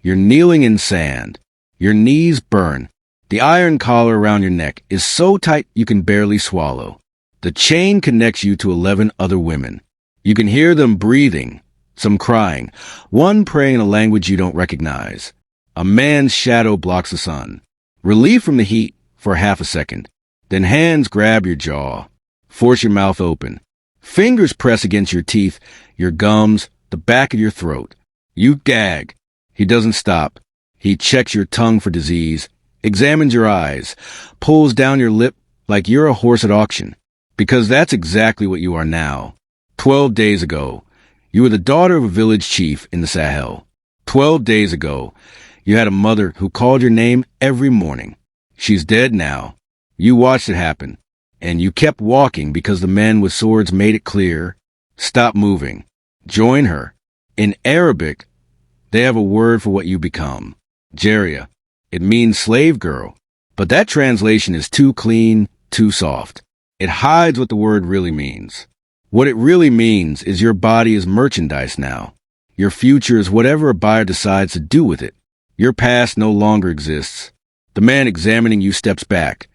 You're kneeling in sand. Your knees burn. The iron collar around your neck is so tight you can barely swallow. The chain connects you to 11 other women. You can hear them breathing, some crying, one praying in a language you don't recognize. A man's shadow blocks the sun. Relief from the heat for half a second. Then hands grab your jaw. Force your mouth open. Fingers press against your teeth, your gums, the back of your throat. You gag. He doesn't stop. He checks your tongue for disease, examines your eyes, pulls down your lip like you're a horse at auction. Because that's exactly what you are now. 12 days ago, you were the daughter of a village chief in the Sahel. 12 days ago, you had a mother who called your name every morning. She's dead now. You watched it happen, and you kept walking because the men with swords made it clear. Stop moving. Join her. In Arabic, they have a word for what you become. Jaria. It means slave girl, but that translation is too clean, too soft. It hides what the word really means. What it really means is your body is merchandise now. Your future is whatever a buyer decides to do with it. Your past no longer exists. The man examining you steps back,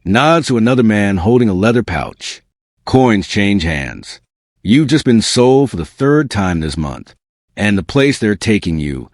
nods to another man holding a leather pouch. Coins change hands. You've just been sold for the third time this month. And the place they're taking you,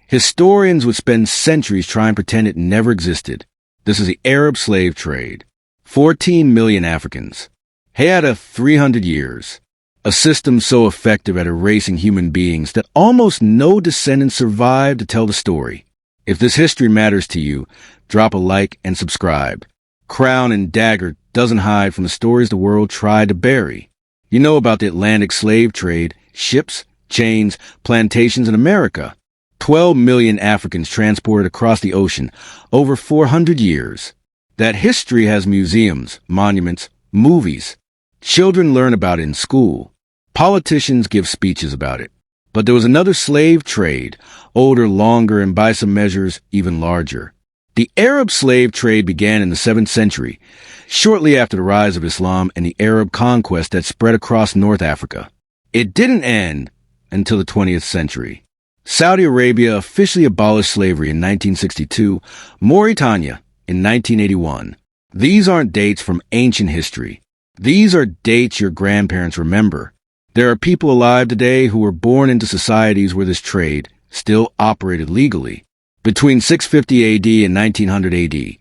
historians would spend centuries trying to pretend it never existed. This is the Arab slave trade. 14 million Africans. Had 300 years. A system so effective at erasing human beings that almost no descendants survived to tell the story. If this history matters to you, drop a like and subscribe. Crown and Dagger doesn't hide from the stories the world tried to bury. You know about the Atlantic slave trade, ships, chains, plantations in America. 12 million Africans transported across the ocean over 400 years. That history has museums, monuments, movies. Children learn about it in school. Politicians give speeches about it. But there was another slave trade, older, longer, and by some measures, even larger. The Arab slave trade began in the 7th century, shortly after the rise of Islam and the Arab conquest that spread across North Africa. It didn't end until the 20th century. Saudi Arabia officially abolished slavery in 1962, Mauritania in 1981. These aren't dates from ancient history. These are dates your grandparents remember. There are people alive today who were born into societies where this trade still operated legally. Between 650 AD and 1900 AD,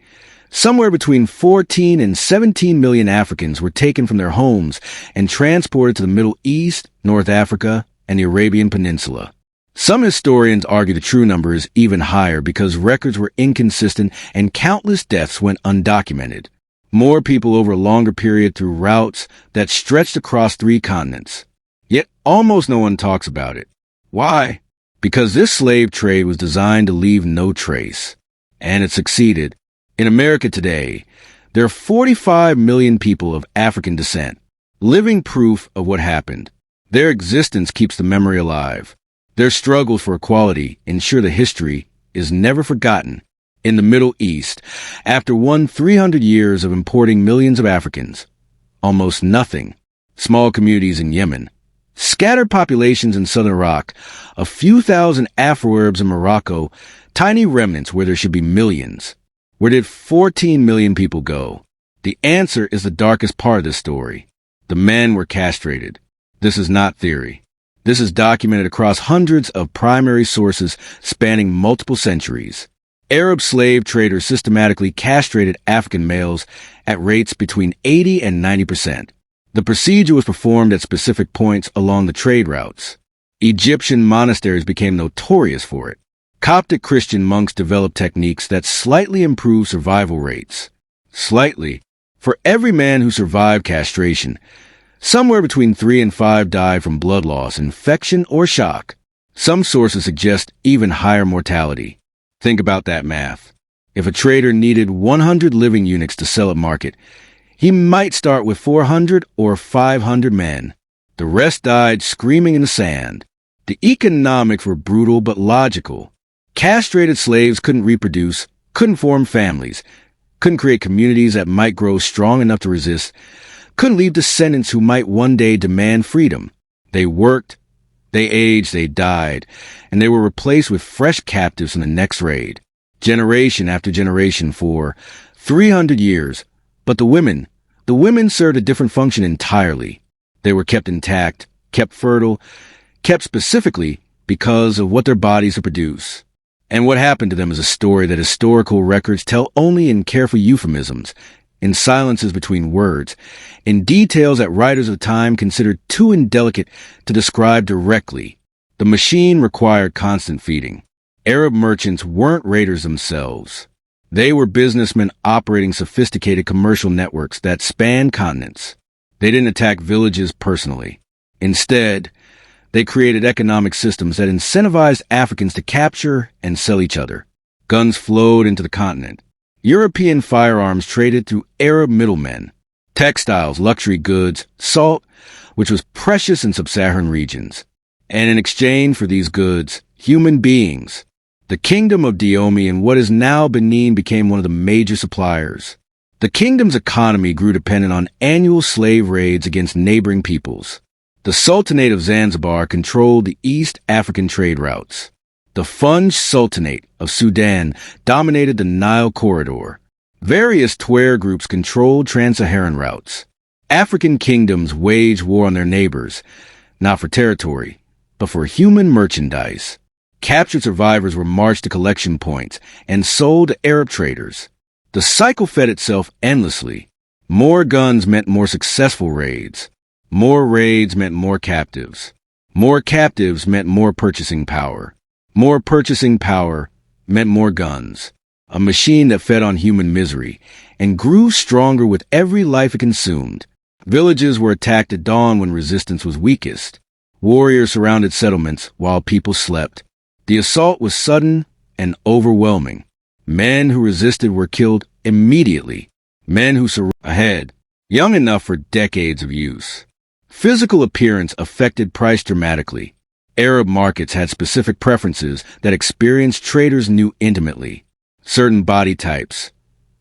somewhere between 14 and 17 million Africans were taken from their homes and transported to the Middle East, North Africa, and the Arabian Peninsula. Some historians argue the true number is even higher because records were inconsistent and countless deaths went undocumented. More people over a longer period through routes that stretched across 3 continents. Yet almost no one talks about it. Why? Because this slave trade was designed to leave no trace. And it succeeded. In America today, there are 45 million people of African descent, living proof of what happened. Their existence keeps the memory alive. Their struggles for equality ensure the history is never forgotten. In the Middle East, after 300 years of importing millions of Africans, almost nothing. Small communities in Yemen, scattered populations in southern Iraq, a few thousand Afro-Arabs in Morocco, tiny remnants where there should be millions. Where did 14 million people go? The answer is the darkest part of this story. The men were castrated. This is not theory. This is documented across hundreds of primary sources spanning multiple centuries. Arab slave traders systematically castrated African males at rates between 80 and 90%. The procedure was performed at specific points along the trade routes. Egyptian monasteries became notorious for it. Coptic Christian monks developed techniques that slightly improved survival rates. Slightly. For every man who survived castration, somewhere between 3 and 5 died from blood loss, infection, or shock. Some sources suggest even higher mortality. Think about that math. If a trader needed 100 living eunuchs to sell at market, he might start with 400 or 500 men. The rest died screaming in the sand. The economics were brutal but logical. Castrated slaves couldn't reproduce, couldn't form families, couldn't create communities that might grow strong enough to resist, couldn't leave descendants who might one day demand freedom. They worked, They aged, they died, and they were replaced with fresh captives in the next raid, generation after generation for 300 years. But the women served a different function entirely. They were kept intact, kept fertile, kept specifically because of what their bodies would produce. And what happened to them is a story that historical records tell only in careful euphemisms, in silences between words, in details that writers of the time considered too indelicate to describe directly. The machine required constant feeding. Arab merchants weren't raiders themselves. They were businessmen operating sophisticated commercial networks that spanned continents. They didn't attack villages personally. Instead, they created economic systems that incentivized Africans to capture and sell each other. Guns flowed into the continent. European firearms traded through Arab middlemen. Textiles, luxury goods, salt, which was precious in sub-Saharan regions. And in exchange for these goods, human beings. The kingdom of Dahomey and what is now Benin became one of the major suppliers. The kingdom's economy grew dependent on annual slave raids against neighboring peoples. The Sultanate of Zanzibar controlled the East African trade routes. The Funj Sultanate of Sudan dominated the Nile corridor. Various Tuareg groups controlled trans-Saharan routes. African kingdoms waged war on their neighbors, not for territory, but for human merchandise. Captured survivors were marched to collection points and sold to Arab traders. The cycle fed itself endlessly. More guns meant more successful raids. More raids meant more captives. More captives meant more purchasing power. More purchasing power meant more guns. A machine that fed on human misery and grew stronger with every life it consumed. Villages were attacked at dawn when resistance was weakest. Warriors surrounded settlements while people slept. The assault was sudden and overwhelming. Men who resisted were killed immediately. Men who survived ahead, young enough for decades of use. Physical appearance affected price dramatically. Arab markets had specific preferences that experienced traders knew intimately. Certain body types,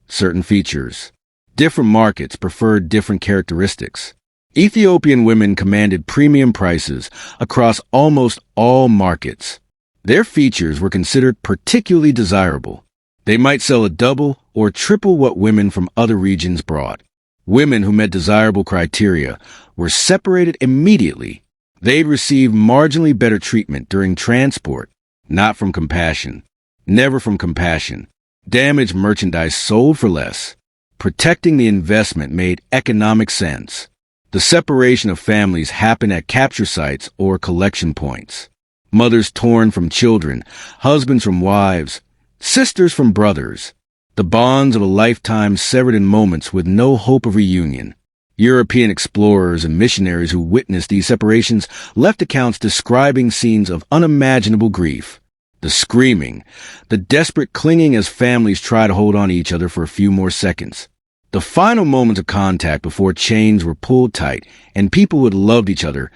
certain features. Different markets preferred different characteristics. Ethiopian women commanded premium prices across almost all markets. Their features were considered particularly desirable. They might sell a double or triple what women from other regions brought. Women who met desirable criteria were separated immediately. They'd receive marginally better treatment during transport, not from compassion, never from compassion. Damaged merchandise sold for less. Protecting the investment made economic sense. The separation of families happened at capture sites or collection points. Mothers torn from children, husbands from wives, sisters from brothers. The bonds of a lifetime severed in moments with no hope of reunion. European explorers and missionaries who witnessed these separations left accounts describing scenes of unimaginable grief. The screaming, the desperate clinging as families try to hold on to each other for a few more seconds. The final moments of contact before chains were pulled tight and people who had loved each other,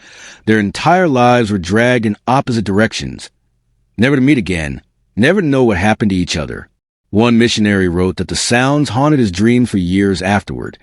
their entire lives were dragged in opposite directions. Never to meet again, never to know what happened to each other. One missionary wrote that the sounds haunted his dreams for years afterward,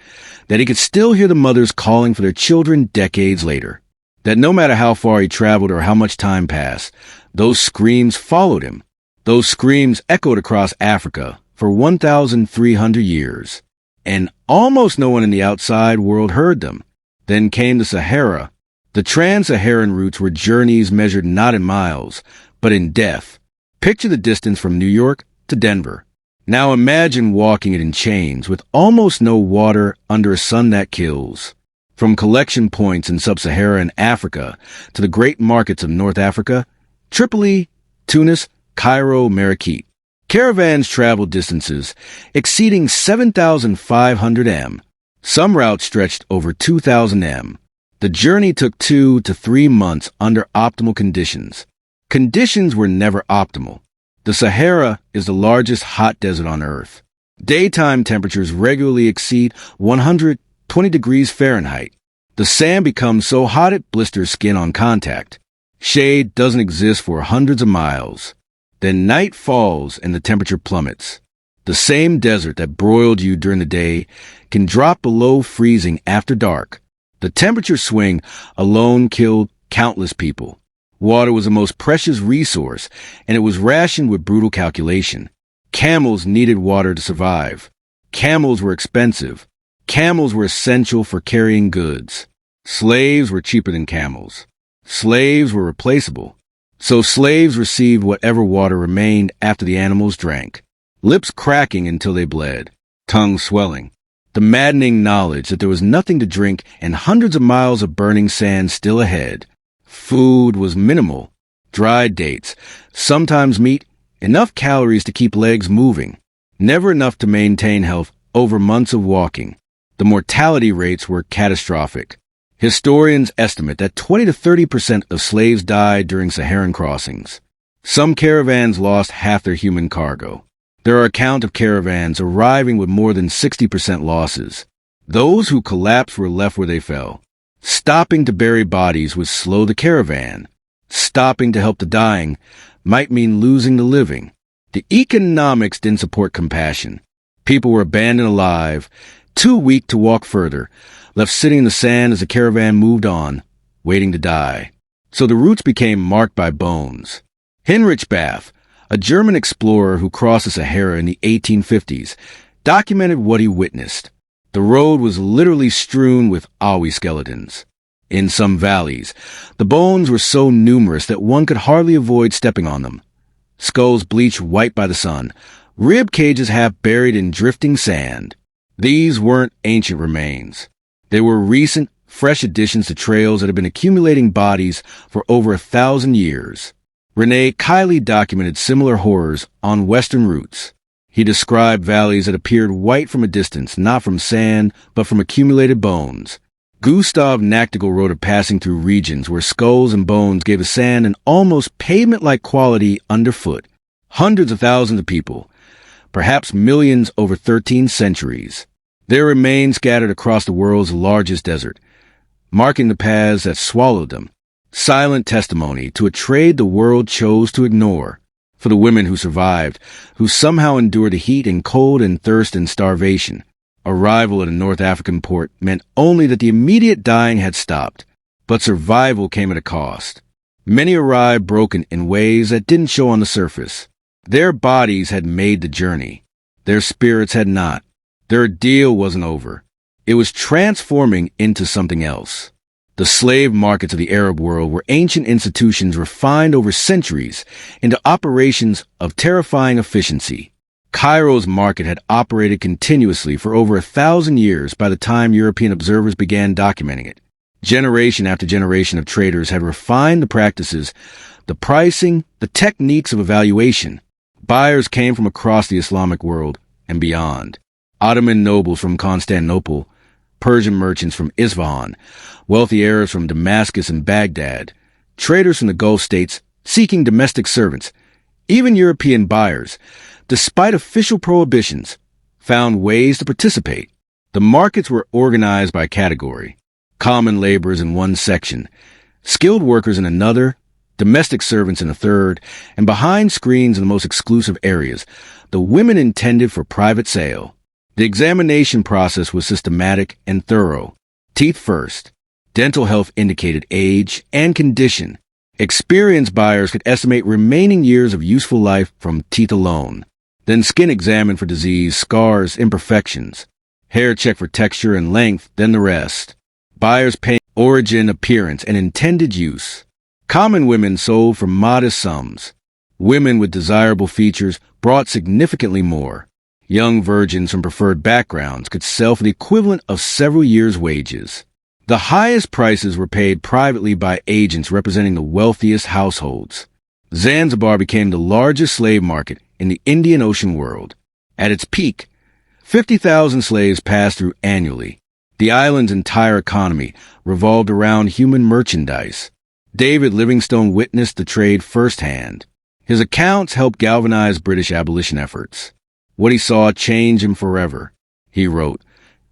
that he could still hear the mothers calling for their children decades later, that no matter how far he traveled or how much time passed, those screams followed him. Those screams echoed across Africa for 1,300 years, and almost no one in the outside world heard them. Then came the Sahara. The trans-Saharan routes were journeys measured not in miles, but in death. Picture the distance from New York to Denver. Now imagine walking it in chains with almost no water under a sun that kills. From collection points in sub-Saharan Africa to the great markets of North Africa, Tripoli, Tunis, Cairo, Marrakech. Caravans traveled distances exceeding 7,500 m. Some routes stretched over 2,000 m. The journey took 2 to 3 months under optimal conditions. Conditions were never optimal. The Sahara is the largest hot desert on Earth. Daytime temperatures regularly exceed 120 degrees Fahrenheit. The sand becomes so hot it blisters skin on contact. Shade doesn't exist for hundreds of miles. Then night falls and the temperature plummets. The same desert that broiled you during the day can drop below freezing after dark. The temperature swing alone killed countless people. Water was the most precious resource, and it was rationed with brutal calculation. Camels needed water to survive. Camels were expensive. Camels were essential for carrying goods. Slaves were cheaper than camels. Slaves were replaceable. So slaves received whatever water remained after the animals drank, lips cracking until they bled, tongues swelling. The maddening knowledge that there was nothing to drink and hundreds of miles of burning sand still ahead. Food was minimal. Dried dates, sometimes meat, enough calories to keep legs moving, never enough to maintain health over months of walking. The mortality rates were catastrophic. Historians estimate that 20 to 30% of slaves died during Saharan crossings. Some caravans lost half their human cargo. There are accounts of caravans arriving with more than 60% losses. Those who collapsed were left where they fell. Stopping to bury bodies would slow the caravan. Stopping to help the dying might mean losing the living. The economics didn't support compassion. People were abandoned alive, too weak to walk further, left sitting in the sand as the caravan moved on, waiting to die. So the routes became marked by bones. Heinrich Bath, a German explorer who crossed the Sahara in the 1850s, documented what he witnessed. The road was literally strewn with awi skeletons. In some valleys, the bones were so numerous that one could hardly avoid stepping on them. Skulls bleached white by the sun, rib cages half buried in drifting sand. These weren't ancient remains. They were recent, fresh additions to trails that had been accumulating bodies for over 1,000 years. Rene Kiley documented similar horrors on western routes. He described valleys that appeared white from a distance, not from sand, but from accumulated bones. Gustav Nachtigall wrote of passing through regions where skulls and bones gave the sand an almost pavement-like quality underfoot. Hundreds of thousands of people, perhaps millions over 13 centuries. Their remains scattered across the world's largest desert, marking the paths that swallowed them. Silent testimony to a trade the world chose to ignore. For the women who survived, who somehow endured the heat and cold and thirst and starvation, arrival at a North African port meant only that the immediate dying had stopped, but survival came at a cost. Many arrived broken in ways that didn't show on the surface. Their bodies had made the journey. Their spirits had not. Their ordeal wasn't over. It was transforming into something else. The slave markets of the Arab world were ancient institutions refined over centuries into operations of terrifying efficiency. Cairo's market had operated continuously for over 1,000 years by the time European observers began documenting it. Generation after generation of traders had refined the practices, the pricing, the techniques of evaluation. Buyers came from across the Islamic world and beyond. Ottoman nobles from Constantinople, Persian merchants from Isfahan, wealthy Arabs from Damascus and Baghdad, traders from the Gulf states seeking domestic servants, even European buyers, despite official prohibitions, found ways to participate. The markets were organized by category. Common laborers in one section, skilled workers in another, domestic servants in a third, and behind screens in the most exclusive areas, the women intended for private sale. The examination process was systematic and thorough. Teeth first. Dental health indicated age and condition. Experienced buyers could estimate remaining years of useful life from teeth alone. Then skin examined for disease, scars, imperfections. Hair checked for texture and length, then the rest. Buyers paid origin, appearance, and intended use. Common women sold for modest sums. Women with desirable features brought significantly more. Young virgins from preferred backgrounds could sell for the equivalent of several years' wages. The highest prices were paid privately by agents representing the wealthiest households. Zanzibar became the largest slave market in the Indian Ocean world. At its peak, 50,000 slaves passed through annually. The island's entire economy revolved around human merchandise. David Livingstone witnessed the trade firsthand. His accounts helped galvanize British abolition efforts. What he saw changed him forever. He wrote,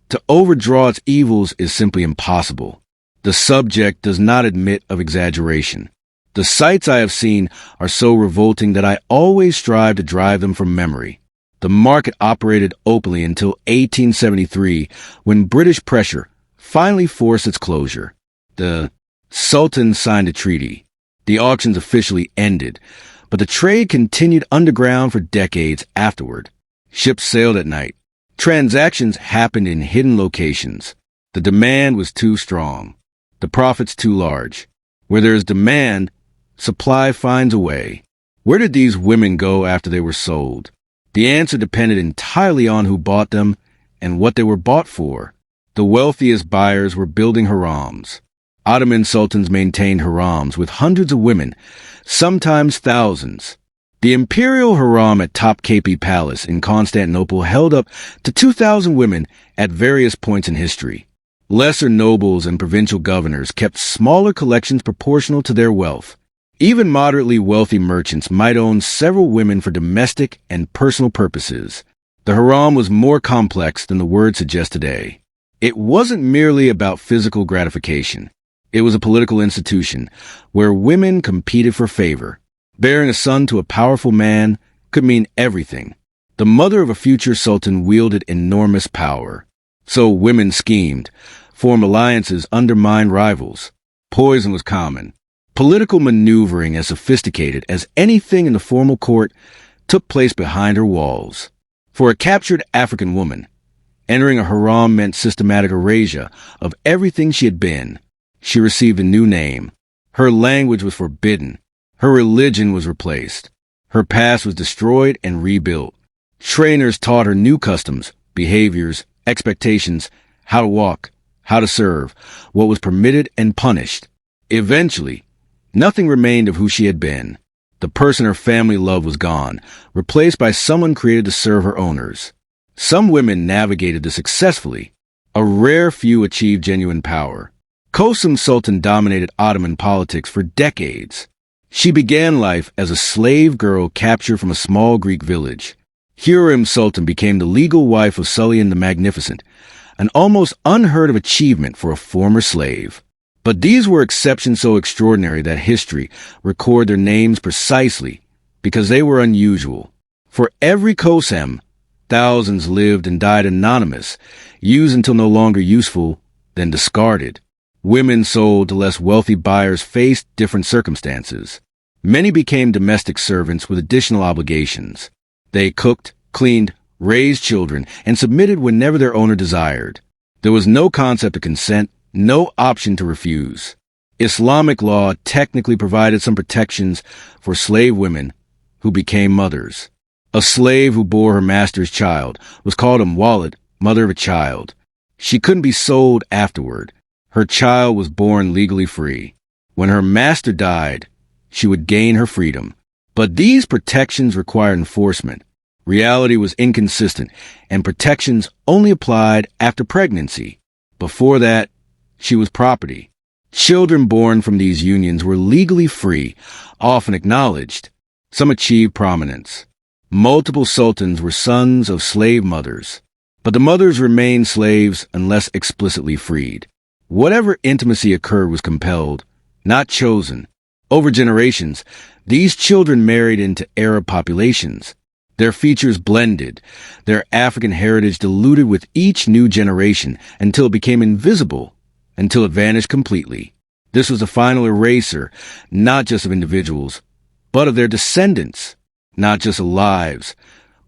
"To overdraw its evils is simply impossible. The subject does not admit of exaggeration. The sights I have seen are so revolting that I always strive to drive them from memory." The market operated openly until 1873, when British pressure finally forced its closure. The Sultan signed a treaty. The auctions officially ended, but the trade continued underground for decades afterward. Ships sailed at night. Transactions happened in hidden locations. The demand was too strong. The profits too large. Where there is demand, supply finds a way. Where did these women go after they were sold? The answer depended entirely on who bought them and what they were bought for. The wealthiest buyers were building harems. Ottoman sultans maintained harems with hundreds of women, sometimes thousands. The imperial harem at Topkapi Palace in Constantinople held up to 2,000 women at various points in history. Lesser nobles and provincial governors kept smaller collections proportional to their wealth. Even moderately wealthy merchants might own several women for domestic and personal purposes. The harem was more complex than the word suggests today. It wasn't merely about physical gratification. It was a political institution where women competed for favor. Bearing a son to a powerful man could mean everything. The mother of a future sultan wielded enormous power. So women schemed, formed alliances, undermined rivals. Poison was common. Political maneuvering as sophisticated as anything in the formal court took place behind her walls. For a captured African woman, entering a harem meant systematic erasure of everything she had been. She received a new name. Her language was forbidden. Her religion was replaced. Her past was destroyed and rebuilt. Trainers taught her new customs, behaviors, expectations, how to walk, how to serve, what was permitted and punished. Eventually, nothing remained of who she had been. The person her family loved was gone, replaced by someone created to serve her owners. Some women navigated this successfully. A rare few achieved genuine power. Kosum Sultan dominated Ottoman politics for decades. She began life as a slave girl captured from a small Greek village. Hürrem Sultan became the legal wife of Suleiman the Magnificent, an almost unheard of achievement for a former slave. But these were exceptions so extraordinary that history record their names precisely because they were unusual. For every Kosem, thousands lived and died anonymous, used until no longer useful, then discarded. Women sold to less wealthy buyers faced different circumstances. Many became domestic servants with additional obligations. They cooked, cleaned, raised children, and submitted whenever their owner desired. There was no concept of consent, no option to refuse. Islamic law technically provided some protections for slave women who became mothers. A slave who bore her master's child was called a muwallad, mother of a child. She couldn't be sold afterward. Her child was born legally free. When her master died, she would gain her freedom. But these protections required enforcement. Reality was inconsistent, and protections only applied after pregnancy. Before that, she was property. Children born from these unions were legally free, often acknowledged. Some achieved prominence. Multiple sultans were sons of slave mothers, but the mothers remained slaves unless explicitly freed. Whatever intimacy occurred was compelled, not chosen. Over generations, these children married into Arab populations. Their features blended, their African heritage diluted with each new generation until it became invisible, until it vanished completely. This was the final erasure, not just of individuals, but of their descendants, not just of lives,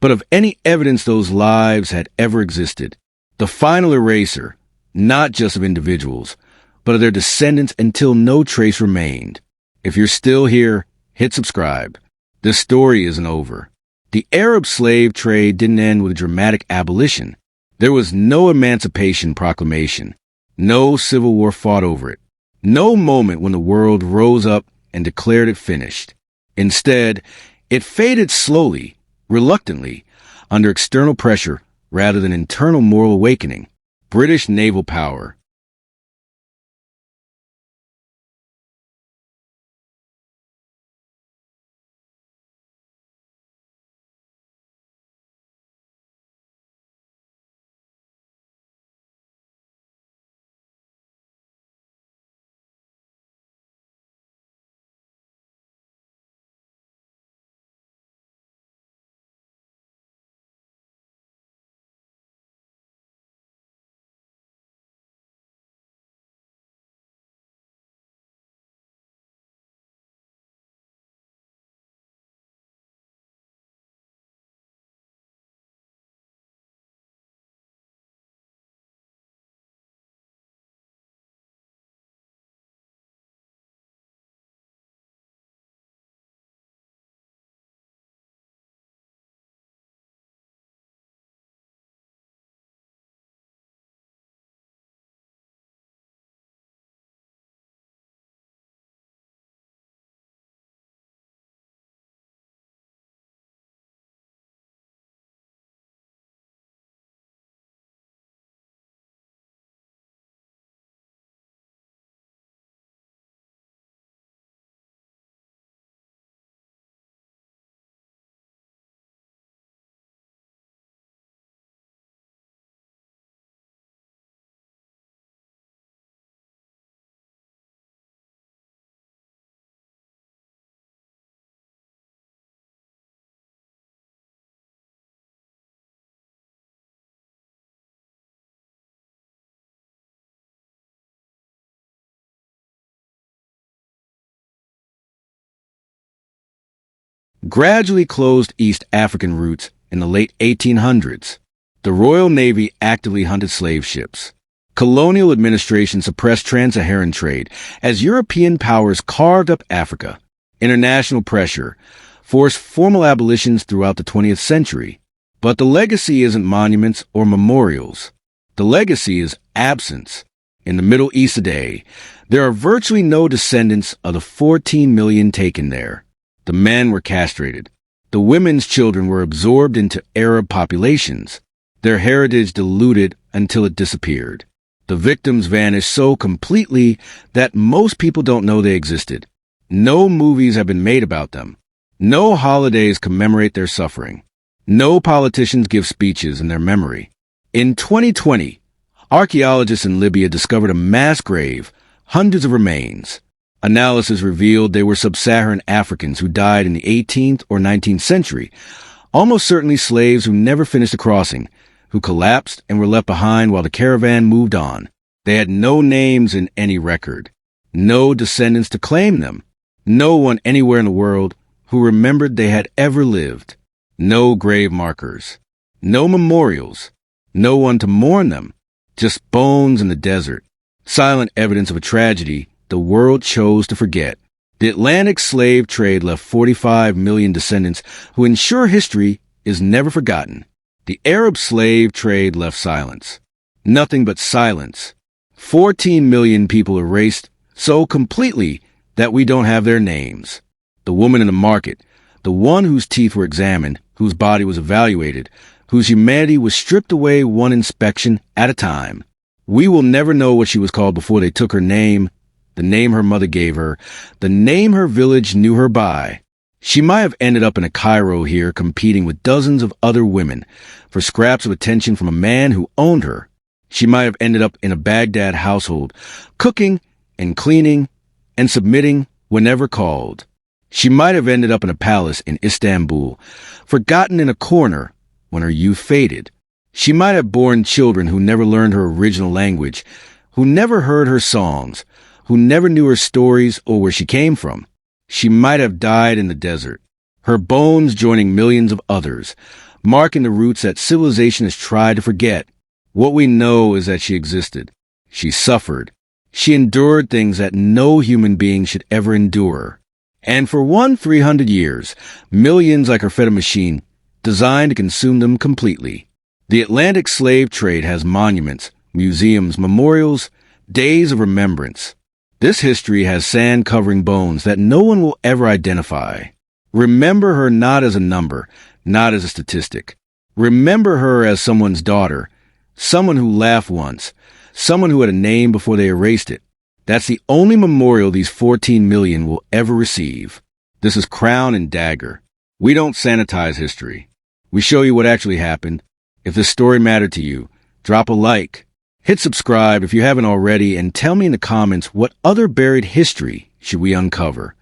but of any evidence those lives had ever existed. The final erasure, not just of individuals, but of their descendants until no trace remained. If you're still here, hit subscribe. This story isn't over. The Arab slave trade didn't end with a dramatic abolition. There was no Emancipation Proclamation, no civil war fought over it, no moment when the world rose up and declared it finished. Instead, it faded slowly, reluctantly, under external pressure rather than internal moral awakening. British naval power, gradually closed East African routes in the late 1800s. The Royal Navy actively hunted slave ships. Colonial administration suppressed trans-Saharan trade as European powers carved up Africa. International pressure forced formal abolitions throughout the 20th century. But the legacy isn't monuments or memorials. The legacy is absence. In the Middle East today, there are virtually no descendants of the 14 million taken there. The men were castrated. The women's children were absorbed into Arab populations, their heritage diluted until it disappeared. The victims vanished so completely that most people don't know they existed. No movies have been made about them. No holidays commemorate their suffering. No politicians give speeches in their memory. In 2020, archaeologists in Libya discovered a mass grave, hundreds of remains. Analysis revealed they were sub-Saharan Africans who died in the 18th or 19th century, almost certainly slaves who never finished the crossing, who collapsed and were left behind while the caravan moved on. They had no names in any record, no descendants to claim them, no one anywhere in the world who remembered they had ever lived, no grave markers, no memorials, no one to mourn them, just bones in the desert, silent evidence of a tragedy the world chose to forget. The Atlantic slave trade left 45 million descendants who ensure history is never forgotten. The Arab slave trade left silence. Nothing but silence. 14 million people erased so completely that we don't have their names. The woman in the market, the one whose teeth were examined, whose body was evaluated, whose humanity was stripped away one inspection at a time. We will never know what she was called before they took her name, the name her mother gave her, the name her village knew her by. She might have ended up in a Cairo here competing with dozens of other women for scraps of attention from a man who owned her. She might have ended up in a Baghdad household, cooking and cleaning and submitting whenever called. She might have ended up in a palace in Istanbul, forgotten in a corner when her youth faded. She might have borne children who never learned her original language, who never heard her songs, who never knew her stories or where she came from. She might have died in the desert, her bones joining millions of others, marking the roots that civilization has tried to forget. What we know is that she existed. She suffered. She endured things that no human being should ever endure. And for 300 years, millions like her fed a machine designed to consume them completely. The Atlantic slave trade has monuments, museums, memorials, days of remembrance. This history has sand covering bones that no one will ever identify. Remember her not as a number, not as a statistic. Remember her as someone's daughter, someone who laughed once, someone who had a name before they erased it. That's the only memorial these 14 million will ever receive. This is Crown and Dagger. We don't sanitize history. We show you what actually happened. If this story mattered to you, drop a like. Hit subscribe if you haven't already, and tell me in the comments what other buried history should we uncover.